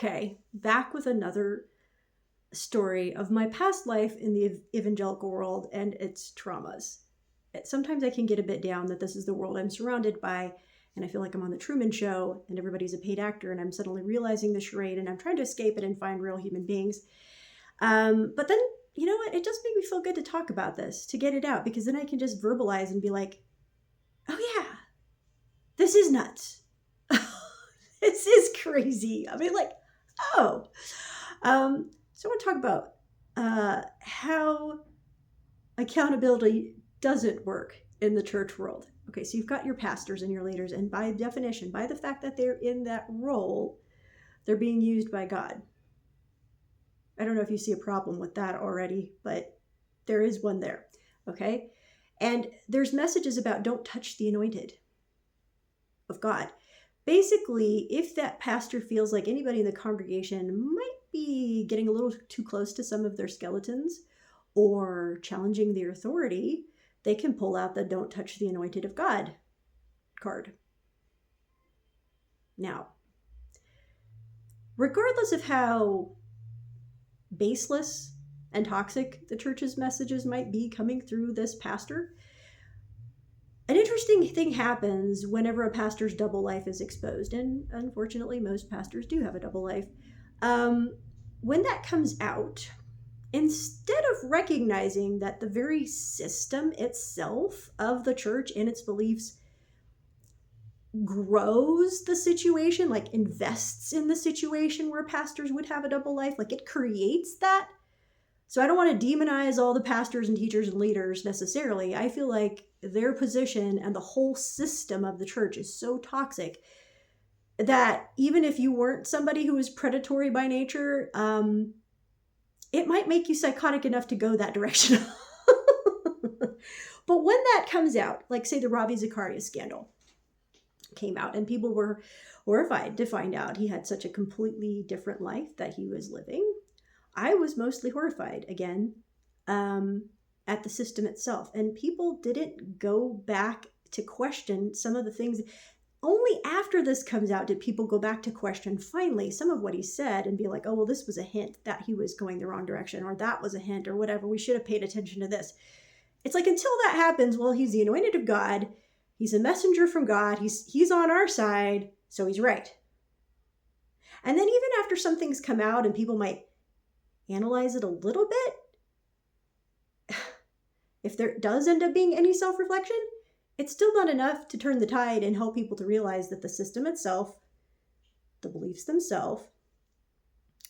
Okay, back with another story of my past life in the evangelical world and its traumas. Sometimes I can get a bit down that this is the world I'm surrounded by, and I feel like I'm on the Truman Show and everybody's a paid actor, and I'm suddenly realizing the charade and I'm trying to escape it and find real human beings. But then, you know what? It does make me feel good to talk about this, to get it out, because then I can just verbalize and be like, oh yeah, this is nuts. This is crazy. I mean, like, oh. So I want to talk about how accountability doesn't work in the church world. Okay, so you've got your pastors and your leaders, and by definition, by the fact that they're in that role, they're being used by God. I don't know if you see a problem with that already, but there is one there, okay? And there's messages about don't touch the anointed of God. Basically, if that pastor feels like anybody in the congregation might be getting a little too close to some of their skeletons or challenging their authority, they can pull out the don't touch the anointed of God card. Now, regardless of how baseless and toxic the church's messages might be coming through this pastor, an interesting thing happens whenever a pastor's double life is exposed, and unfortunately most pastors do have a double life. When that comes out, instead of recognizing that the very system itself of the church and its beliefs grows the situation, like invests in the situation where pastors would have a double life, like it creates that. So I don't want to demonize all the pastors and teachers and leaders necessarily. I feel like their position and the whole system of the church is so toxic that even if you weren't somebody who was predatory by nature, it might make you psychotic enough to go that direction. But when that comes out, like say the Ravi Zacharias scandal came out and people were horrified to find out he had such a completely different life that he was living, I was mostly horrified again at the system itself. And people didn't go back to question some of the things. Only after this comes out did people go back to question finally some of what he said and be like, oh, well, this was a hint that he was going the wrong direction, or that was a hint, or whatever. We should have paid attention to this. It's like, until that happens, well, he's the anointed of God. He's a messenger from God. He's on our side, so he's right. And then even after some things come out and people might analyze it a little bit, if there does end up being any self-reflection, it's still not enough to turn the tide and help people to realize that the system itself, the beliefs themselves,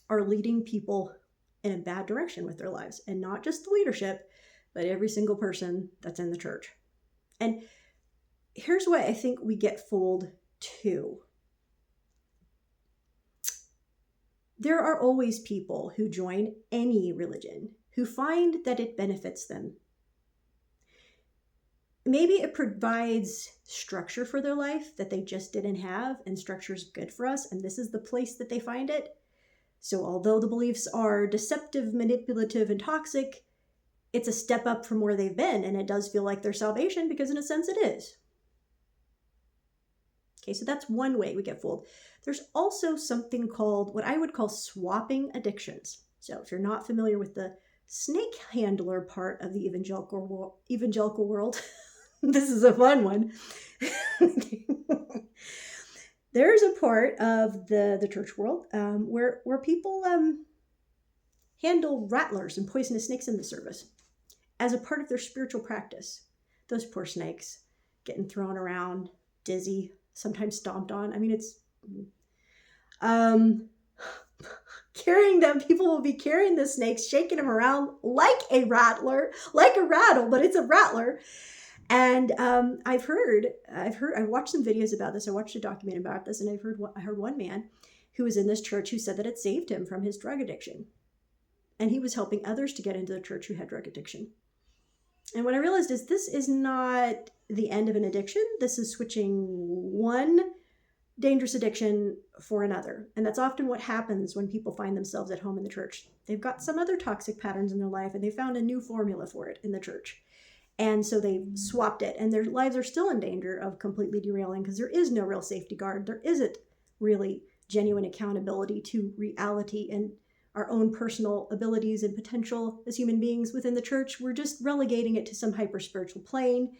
are leading people in a bad direction with their lives. And not just the leadership, but every single person that's in the church. And here's why I think we get fooled too. There are always people who join any religion who find that it benefits them. Maybe it provides structure for their life that they just didn't have, and structure is good for us, and this is the place that they find it. So although the beliefs are deceptive, manipulative, and toxic, it's a step up from where they've been, and it does feel like their salvation, because in a sense it is. Okay, so that's one way we get fooled. There's also something called what I would call swapping addictions. So if you're not familiar with the snake handler part of the evangelical world, this is a fun one. There's a part of the church world where people handle rattlers and poisonous snakes in the service as a part of their spiritual practice. Those poor snakes getting thrown around, dizzy, sometimes stomped on. I mean, it's carrying them. People will be carrying the snakes, shaking them around like a rattler, like a rattle, but it's a rattler. And I've watched some videos about this. I watched a documentary about this, and I heard one man who was in this church who said that it saved him from his drug addiction. And he was helping others to get into the church who had drug addiction. And what I realized is this is not the end of an addiction. This is switching one dangerous addiction for another. And that's often what happens when people find themselves at home in the church. They've got some other toxic patterns in their life, and they found a new formula for it in the church. And so they've swapped it, and their lives are still in danger of completely derailing, because there is no real safety guard. There isn't really genuine accountability to reality and our own personal abilities and potential as human beings within the church. We're just relegating it to some hyper spiritual plane.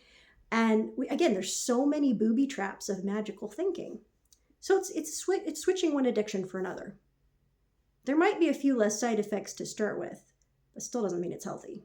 And again, there's so many booby traps of magical thinking. So it's switching one addiction for another. There might be a few less side effects to start with, but still doesn't mean it's healthy.